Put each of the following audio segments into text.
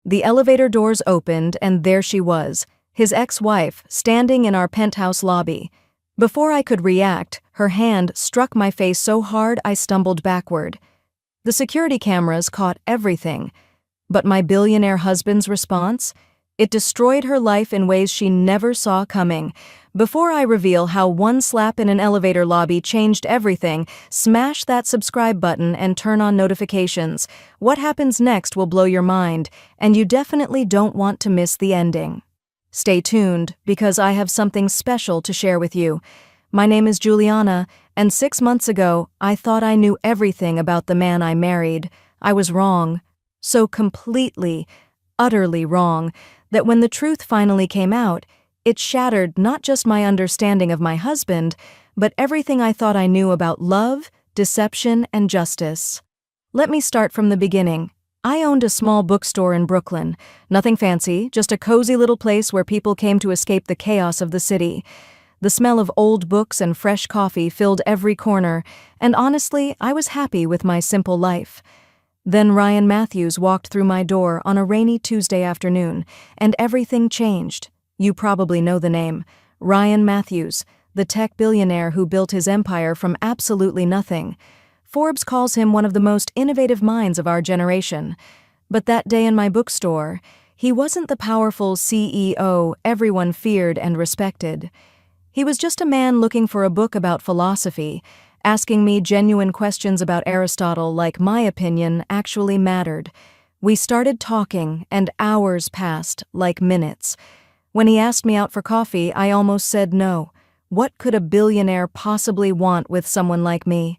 The elevator doors opened, and there she was, his ex-wife, standing in our penthouse lobby. Before I could react, her hand struck my face so hard I stumbled backward. The security cameras caught everything. But my billionaire husband's response? It destroyed her life in ways she never saw coming. Before I reveal how one slap in an elevator lobby changed everything, smash that subscribe button and turn on notifications. What happens next will blow your mind, and you definitely don't want to miss the ending. Stay tuned, because I have something special to share with you. My name is Juliana, and 6 months ago, I thought I knew everything about the man I married. I was wrong. So completely, utterly wrong, that when the truth finally came out, it shattered not just my understanding of my husband, but everything I thought I knew about love, deception, and justice. Let me start from the beginning. I owned a small bookstore in Brooklyn. Nothing fancy, just a cozy little place where people came to escape the chaos of the city. The smell of old books and fresh coffee filled every corner, and honestly, I was happy with my simple life. Then Ryan Matthews walked through my door on a rainy Tuesday afternoon, and everything changed. You probably know the name. Ryan Matthews, the tech billionaire who built his empire from absolutely nothing. Forbes calls him one of the most innovative minds of our generation. But that day in my bookstore, he wasn't the powerful CEO everyone feared and respected. He was just a man looking for a book about philosophy, asking me genuine questions about Aristotle like my opinion actually mattered. We started talking, and hours passed like minutes. When he asked me out for coffee, I almost said no. What could a billionaire possibly want with someone like me?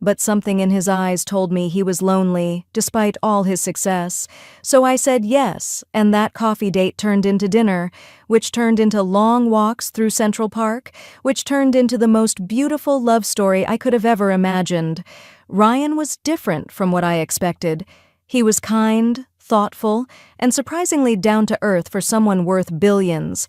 But something in his eyes told me he was lonely, despite all his success. So I said yes, and that coffee date turned into dinner, which turned into long walks through Central Park, which turned into the most beautiful love story I could have ever imagined. Ryan was different from what I expected. He was kind, thoughtful, and surprisingly down-to-earth for someone worth billions.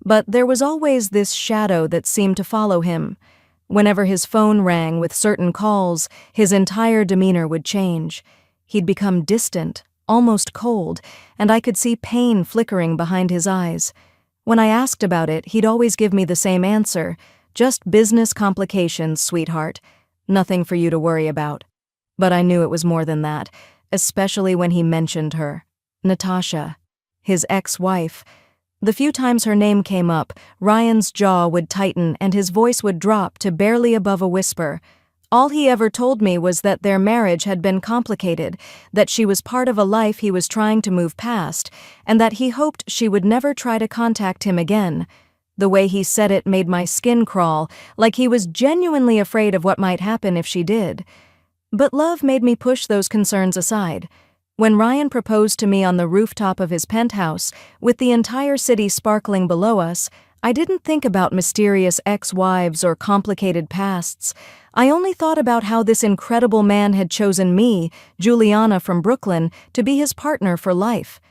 But there was always this shadow that seemed to follow him. Whenever his phone rang with certain calls, his entire demeanor would change. He'd become distant, almost cold, and I could see pain flickering behind his eyes. When I asked about it, he'd always give me the same answer: just business complications, sweetheart. Nothing for you to worry about. But I knew it was more than that, especially when he mentioned her. Natasha, his ex-wife. The few times her name came up, Ryan's jaw would tighten and his voice would drop to barely above a whisper. All he ever told me was that their marriage had been complicated, that she was part of a life he was trying to move past, and that he hoped she would never try to contact him again. The way he said it made my skin crawl, like he was genuinely afraid of what might happen if she did. But love made me push those concerns aside. When Ryan proposed to me on the rooftop of his penthouse, with the entire city sparkling below us, I didn't think about mysterious ex-wives or complicated pasts. I only thought about how this incredible man had chosen me, Juliana from Brooklyn, to be his partner for life.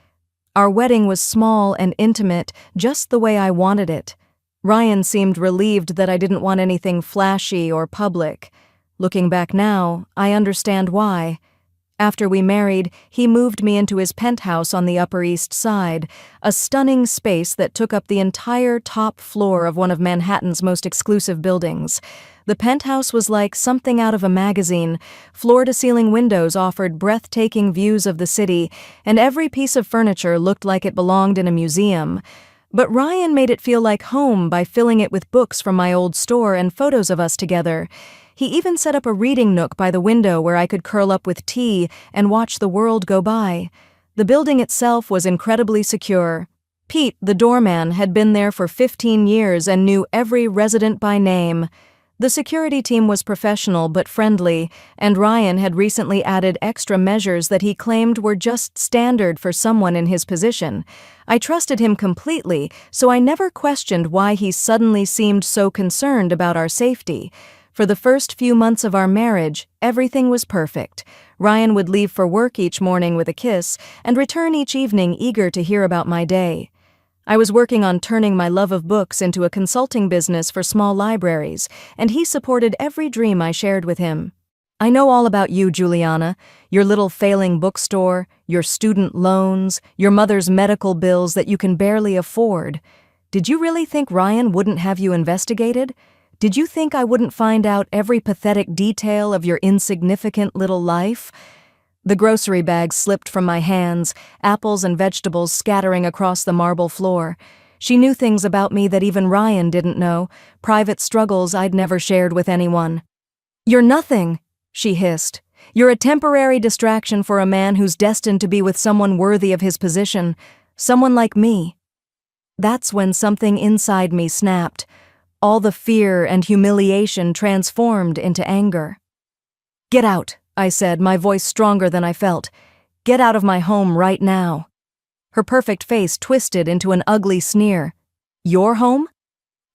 Our wedding was small and intimate, just the way I wanted it. Ryan seemed relieved that I didn't want anything flashy or public. Looking back now, I understand why. After we married, he moved me into his penthouse on the Upper East Side, a stunning space that took up the entire top floor of one of Manhattan's most exclusive buildings. The penthouse was like something out of a magazine. Floor-to-ceiling windows offered breathtaking views of the city, and every piece of furniture looked like it belonged in a museum. But Ryan made it feel like home by filling it with books from my old store and photos of us together. He even set up a reading nook by the window where I could curl up with tea and watch the world go by. The building itself was incredibly secure. Pete, the doorman, had been there for 15 years and knew every resident by name. The security team was professional but friendly, and Ryan had recently added extra measures that he claimed were just standard for someone in his position. I trusted him completely, so I never questioned why he suddenly seemed so concerned about our safety. For the first few months of our marriage, everything was perfect. Ryan would leave for work each morning with a kiss and return each evening eager to hear about my day. I was working on turning my love of books into a consulting business for small libraries, and he supported every dream I shared with him. I know all about you, Juliana, your little failing bookstore, your student loans, your mother's medical bills that you can barely afford. Did you really think Ryan wouldn't have you investigated? Did you think I wouldn't find out every pathetic detail of your insignificant little life? The grocery bag slipped from my hands, apples and vegetables scattering across the marble floor. She knew things about me that even Ryan didn't know, private struggles I'd never shared with anyone. "You're nothing," she hissed. "You're a temporary distraction for a man who's destined to be with someone worthy of his position, someone like me." That's when something inside me snapped. All the fear and humiliation transformed into anger. "Get out," I said, my voice stronger than I felt. "Get out of my home right now." Her perfect face twisted into an ugly sneer. "Your home?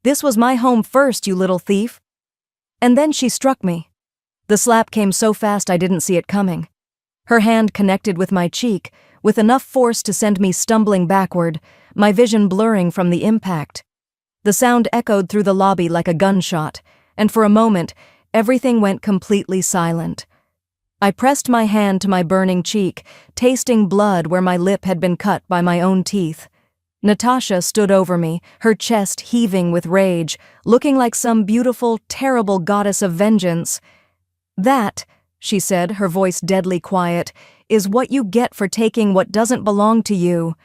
This was my home first, you little thief." And then she struck me. The slap came so fast I didn't see it coming. Her hand connected with my cheek, with enough force to send me stumbling backward, my vision blurring from the impact. The sound echoed through the lobby like a gunshot, and for a moment, everything went completely silent. I pressed my hand to my burning cheek, tasting blood where my lip had been cut by my own teeth. Natasha stood over me, her chest heaving with rage, looking like some beautiful, terrible goddess of vengeance. "That," she said, her voice deadly quiet, "is what you get for taking what doesn't belong to you."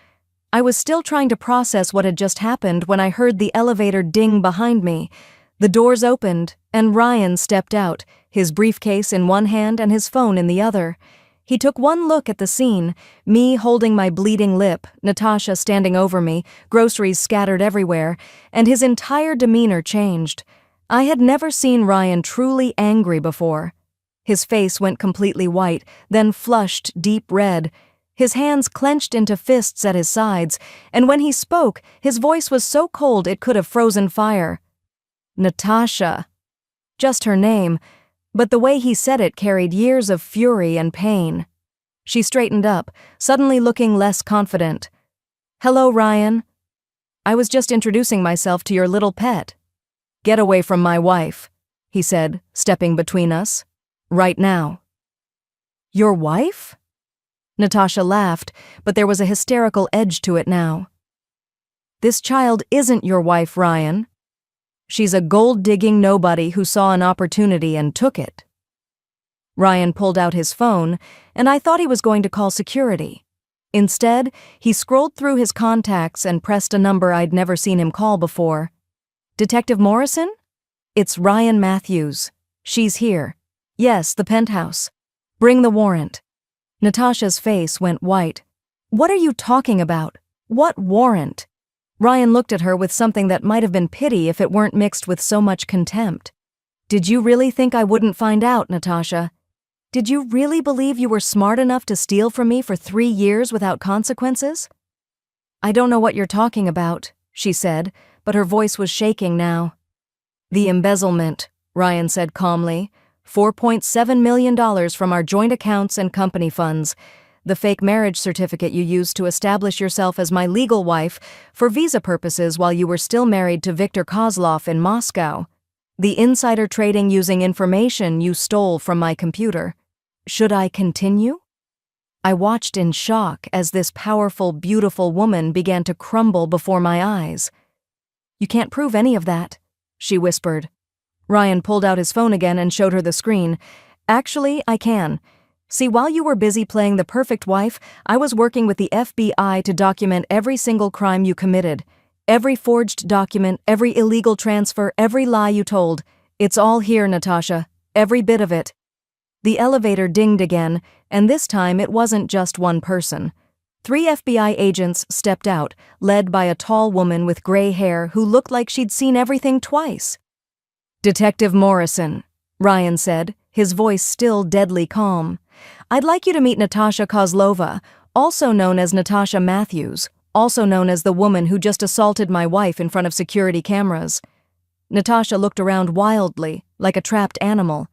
I was still trying to process what had just happened when I heard the elevator ding behind me. The doors opened, and Ryan stepped out, his briefcase in one hand and his phone in the other. He took one look at the scene, me holding my bleeding lip, Natasha standing over me, groceries scattered everywhere, and his entire demeanor changed. I had never seen Ryan truly angry before. His face went completely white, then flushed deep red. His hands clenched into fists at his sides, and when he spoke, his voice was so cold it could have frozen fire. "Natasha." Just her name, but the way he said it carried years of fury and pain. She straightened up, suddenly looking less confident. "Hello, Ryan. I was just introducing myself to your little pet." "Get away from my wife," he said, stepping between us. "Right now." "Your wife?" Natasha laughed, but there was a hysterical edge to it now. "This child isn't your wife, Ryan. She's a gold-digging nobody who saw an opportunity and took it." Ryan pulled out his phone, and I thought he was going to call security. Instead, he scrolled through his contacts and pressed a number I'd never seen him call before. "Detective Morrison? It's Ryan Matthews. She's here. Yes, the penthouse. Bring the warrant." Natasha's face went white. "What are you talking about? What warrant?" Ryan looked at her with something that might have been pity if it weren't mixed with so much contempt. "Did you really think I wouldn't find out, Natasha? Did you really believe you were smart enough to steal from me for 3 years without consequences?" "I don't know what you're talking about," she said, but her voice was shaking now. "The embezzlement," Ryan said calmly. $4.7 million from our joint accounts and company funds. The fake marriage certificate you used to establish yourself as my legal wife for visa purposes while you were still married to Viktor Kozlov in Moscow. The insider trading using information you stole from my computer. Should I continue? I watched in shock as this powerful, beautiful woman began to crumble before my eyes. "You can't prove any of that," she whispered. Ryan pulled out his phone again and showed her the screen. "Actually, I can. See, while you were busy playing the perfect wife, I was working with the FBI to document every single crime you committed. Every forged document, every illegal transfer, every lie you told. It's all here, Natasha. Every bit of it." The elevator dinged again, and this time it wasn't just one person. 3 FBI agents stepped out, led by a tall woman with gray hair who looked like she'd seen everything twice. "Detective Morrison," Ryan said, his voice still deadly calm. "I'd like you to meet Natasha Kozlova, also known as Natasha Matthews, also known as the woman who just assaulted my wife in front of security cameras." Natasha looked around wildly, like a trapped animal.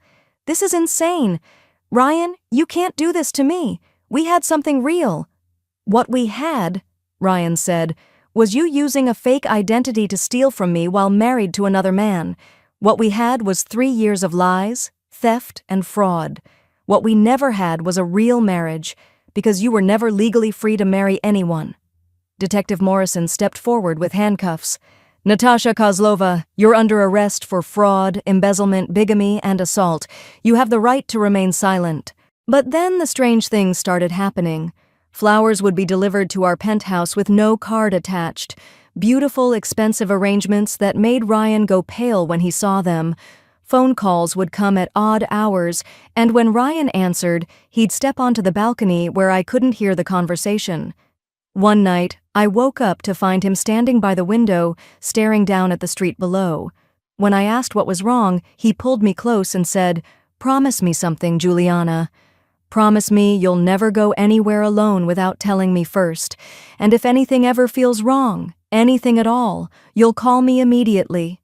"This is insane. Ryan, you can't do this to me. We had something real." "What we had," Ryan said, "was you using a fake identity to steal from me while married to another man. What we had was 3 years of lies, theft and fraud. What we never had was a real marriage, because you were never legally free to marry anyone." Detective Morrison stepped forward with handcuffs. "Natasha Kozlova, you're under arrest for fraud, embezzlement, bigamy, and assault. You have the right to remain silent." But then the strange things started happening. Flowers would be delivered to our penthouse with no card attached. Beautiful, expensive arrangements that made Ryan go pale when he saw them. Phone calls would come at odd hours, and when Ryan answered, he'd step onto the balcony where I couldn't hear the conversation. One night, I woke up to find him standing by the window, staring down at the street below. When I asked what was wrong, he pulled me close and said, "Promise me something, Juliana. Promise me you'll never go anywhere alone without telling me first, and if anything ever feels wrong, anything at all, you'll call me immediately."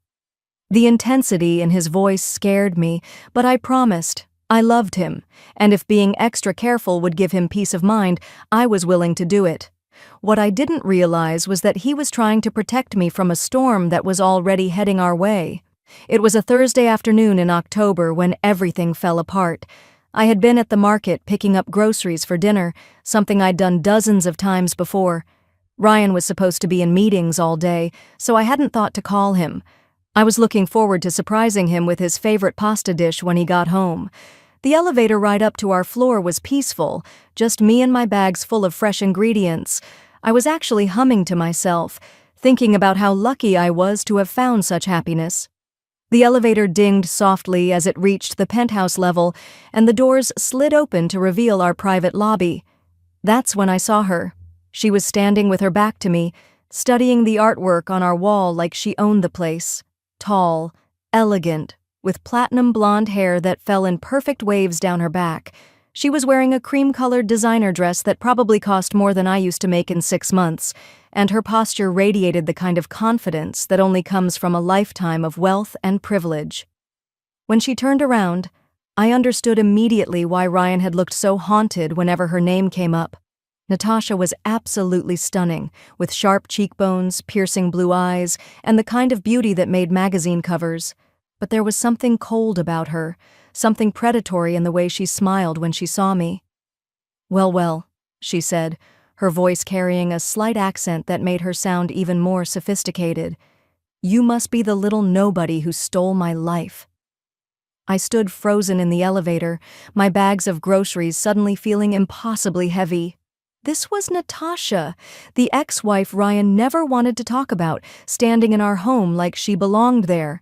The intensity in his voice scared me, but I promised. I loved him, and if being extra careful would give him peace of mind, I was willing to do it. What I didn't realize was that he was trying to protect me from a storm that was already heading our way. It was a Thursday afternoon in October when everything fell apart. I had been at the market picking up groceries for dinner, something I'd done dozens of times before. Ryan was supposed to be in meetings all day, so I hadn't thought to call him. I was looking forward to surprising him with his favorite pasta dish when he got home. The elevator ride up to our floor was peaceful, just me and my bags full of fresh ingredients. I was actually humming to myself, thinking about how lucky I was to have found such happiness. The elevator dinged softly as it reached the penthouse level, and the doors slid open to reveal our private lobby. That's when I saw her. She was standing with her back to me, studying the artwork on our wall like she owned the place. Tall, elegant, with platinum blonde hair that fell in perfect waves down her back. She was wearing a cream-colored designer dress that probably cost more than I used to make in 6 months, and her posture radiated the kind of confidence that only comes from a lifetime of wealth and privilege. When she turned around, I understood immediately why Ryan had looked so haunted whenever her name came up. Natasha was absolutely stunning, with sharp cheekbones, piercing blue eyes, and the kind of beauty that made magazine covers. But there was something cold about her, something predatory in the way she smiled when she saw me. Well, she said, her voice carrying a slight accent that made her sound even more sophisticated. "You must be the little nobody who stole my life." I stood frozen in the elevator, my bags of groceries suddenly feeling impossibly heavy. This was Natasha, the ex-wife Ryan never wanted to talk about, standing in our home like she belonged there.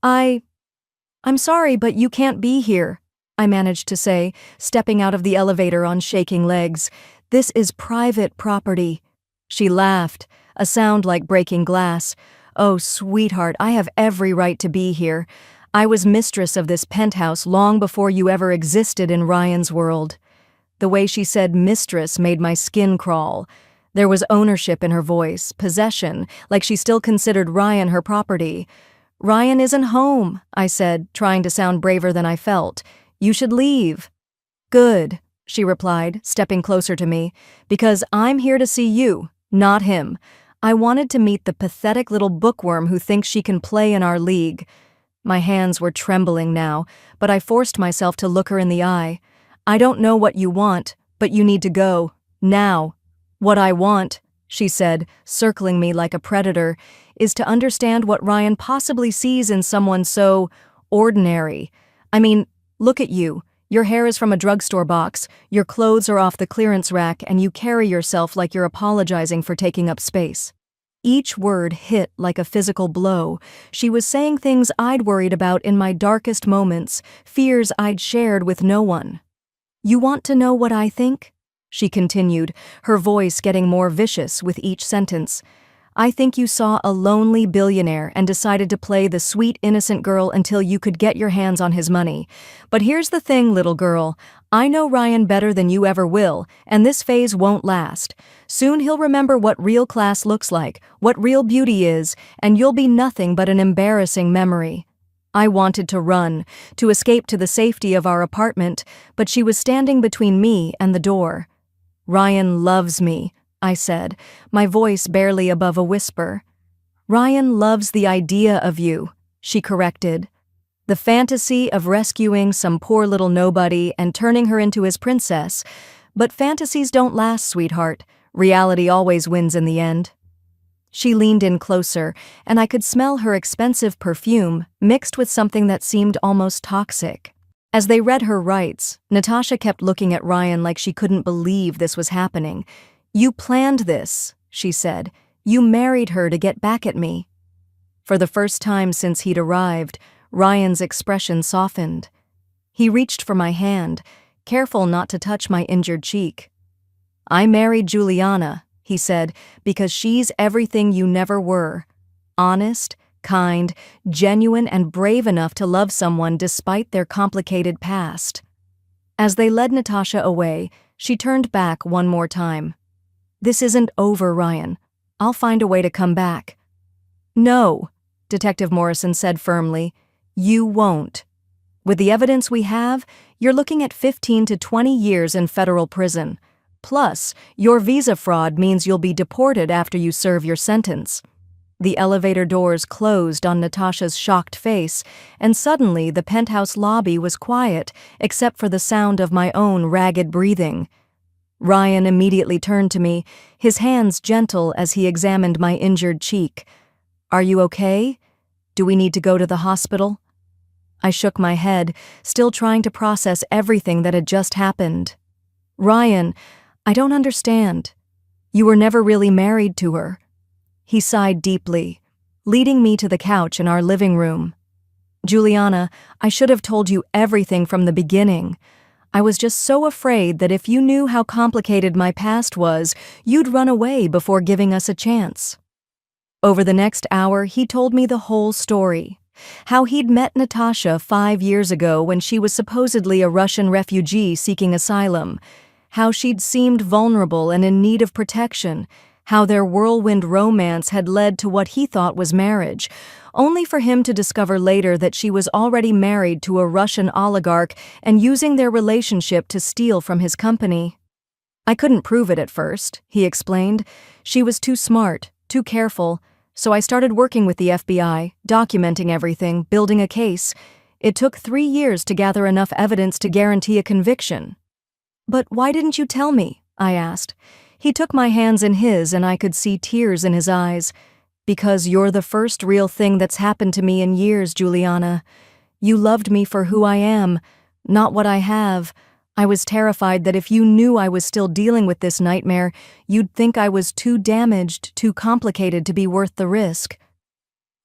I'm sorry, but you can't be here," I managed to say, stepping out of the elevator on shaking legs. "This is private property." She laughed, a sound like breaking glass. "Oh, sweetheart, I have every right to be here. I was mistress of this penthouse long before you ever existed in Ryan's world." The way she said mistress made my skin crawl. There was ownership in her voice, possession, like she still considered Ryan her property. "Ryan isn't home," I said, trying to sound braver than I felt. "You should leave." "Good," she replied, stepping closer to me, "because I'm here to see you, not him. I wanted to meet the pathetic little bookworm who thinks she can play in our league." My hands were trembling now, but I forced myself to look her in the eye. "I don't know what you want, but you need to go. Now." "What I want," she said, circling me like a predator, "is to understand what Ryan possibly sees in someone so ordinary. I mean, look at you. Your hair is from a drugstore box, your clothes are off the clearance rack, and you carry yourself like you're apologizing for taking up space." Each word hit like a physical blow. She was saying things I'd worried about in my darkest moments, fears I'd shared with no one. "You want to know what I think?" she continued, her voice getting more vicious with each sentence. "I think you saw a lonely billionaire and decided to play the sweet, innocent girl until you could get your hands on his money. But here's the thing, little girl. I know Ryan better than you ever will, and this phase won't last. Soon he'll remember what real class looks like, what real beauty is, and you'll be nothing but an embarrassing memory." I wanted to run, to escape to the safety of our apartment, but she was standing between me and the door. "Ryan loves me," I said, my voice barely above a whisper. "Ryan loves the idea of you," she corrected. The fantasy of rescuing some poor little nobody and turning her into his princess. But fantasies don't last, sweetheart. Reality always wins in the end. She leaned in closer, and I could smell her expensive perfume mixed with something that seemed almost toxic. As they read her rights, Natasha kept looking at Ryan like she couldn't believe this was happening. "You planned this," she said. "You married her to get back at me." For the first time since he'd arrived, Ryan's expression softened. He reached for my hand, careful not to touch my injured cheek. "I married Juliana," he said, "because she's everything you never were. Honest, kind, genuine, and brave enough to love someone despite their complicated past." As they led Natasha away, she turned back one more time. "This isn't over, Ryan. I'll find a way to come back." "No," Detective Morrison said firmly, "you won't. With the evidence we have, you're looking at 15 to 20 years in federal prison. Plus, your visa fraud means you'll be deported after you serve your sentence." The elevator doors closed on Natasha's shocked face, and suddenly the penthouse lobby was quiet, except for the sound of my own ragged breathing. Ryan immediately turned to me, his hands gentle as he examined my injured cheek. "Are you okay? Do we need to go to the hospital?" I shook my head, still trying to process everything that had just happened. "Ryan, I don't understand. You were never really married to her." He sighed deeply, leading me to the couch in our living room. "Juliana, I should have told you everything from the beginning. I was just so afraid that if you knew how complicated my past was, you'd run away before giving us a chance." Over the next hour, he told me the whole story. How he'd met Natasha 5 years ago when she was supposedly a Russian refugee seeking asylum. How she'd seemed vulnerable and in need of protection. How their whirlwind romance had led to what he thought was marriage, only for him to discover later that she was already married to a Russian oligarch and using their relationship to steal from his company. "I couldn't prove it at first," he explained. "She was too smart, too careful, so I started working with the FBI, documenting everything, building a case. It took 3 years to gather enough evidence to guarantee a conviction." "But why didn't you tell me?" I asked. He took my hands in his and I could see tears in his eyes. "Because you're the first real thing that's happened to me in years, Juliana. You loved me for who I am, not what I have. I was terrified that if you knew I was still dealing with this nightmare, you'd think I was too damaged, too complicated to be worth the risk."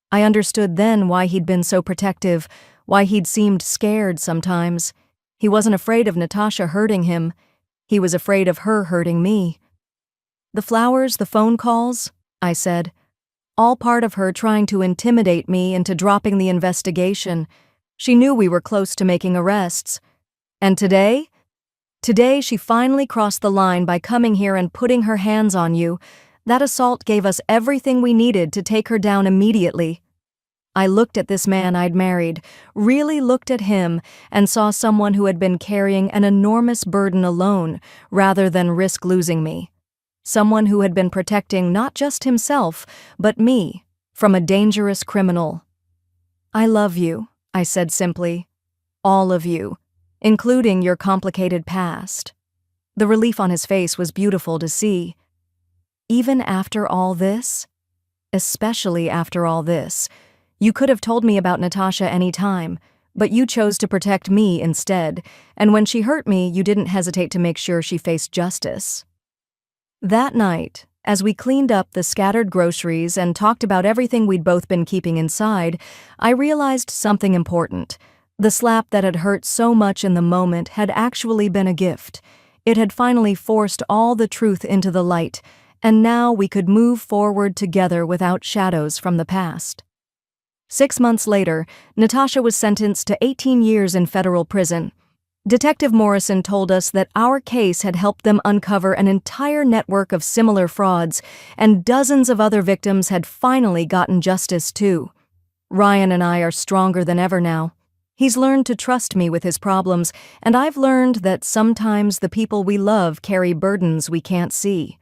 I understood then why he'd been so protective, why he'd seemed scared sometimes. He wasn't afraid of Natasha hurting him. He was afraid of her hurting me. "The flowers, the phone calls," I said. "All part of her trying to intimidate me into dropping the investigation. She knew we were close to making arrests. And today? Today she finally crossed the line by coming here and putting her hands on you. That assault gave us everything we needed to take her down immediately." I looked at this man I'd married, really looked at him, and saw someone who had been carrying an enormous burden alone, rather than risk losing me. Someone who had been protecting not just himself, but me, from a dangerous criminal. "I love you," I said simply. "All of you, including your complicated past." The relief on his face was beautiful to see. "Even after all this?" "Especially after all this. You could have told me about Natasha any time, but you chose to protect me instead, and when she hurt me, you didn't hesitate to make sure she faced justice." That night, as we cleaned up the scattered groceries and talked about everything we'd both been keeping inside, I realized something important. The slap that had hurt so much in the moment had actually been a gift. It had finally forced all the truth into the light, and now we could move forward together without shadows from the past. 6 months later, Natasha was sentenced to 18 years in federal prison. Detective Morrison told us that our case had helped them uncover an entire network of similar frauds, and dozens of other victims had finally gotten justice too. Ryan and I are stronger than ever now. He's learned to trust me with his problems, and I've learned that sometimes the people we love carry burdens we can't see.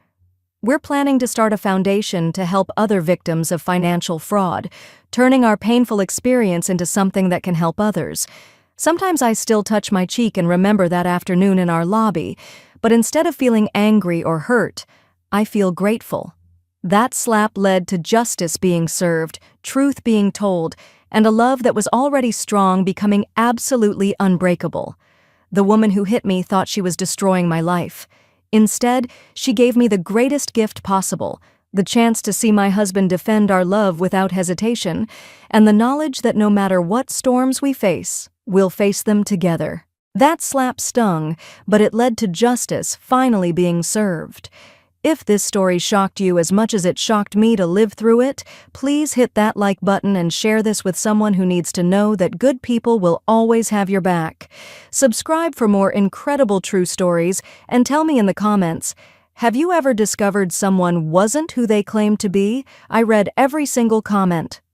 We're planning to start a foundation to help other victims of financial fraud, turning our painful experience into something that can help others. Sometimes I still touch my cheek and remember that afternoon in our lobby, but instead of feeling angry or hurt, I feel grateful. That slap led to justice being served, truth being told, and a love that was already strong becoming absolutely unbreakable. The woman who hit me thought she was destroying my life. Instead, she gave me the greatest gift possible, the chance to see my husband defend our love without hesitation, and the knowledge that no matter what storms we face, we'll face them together. That slap stung, but it led to justice finally being served. If this story shocked you as much as it shocked me to live through it, please hit that like button and share this with someone who needs to know that good people will always have your back. Subscribe for more incredible true stories and tell me in the comments, have you ever discovered someone wasn't who they claimed to be? I read every single comment.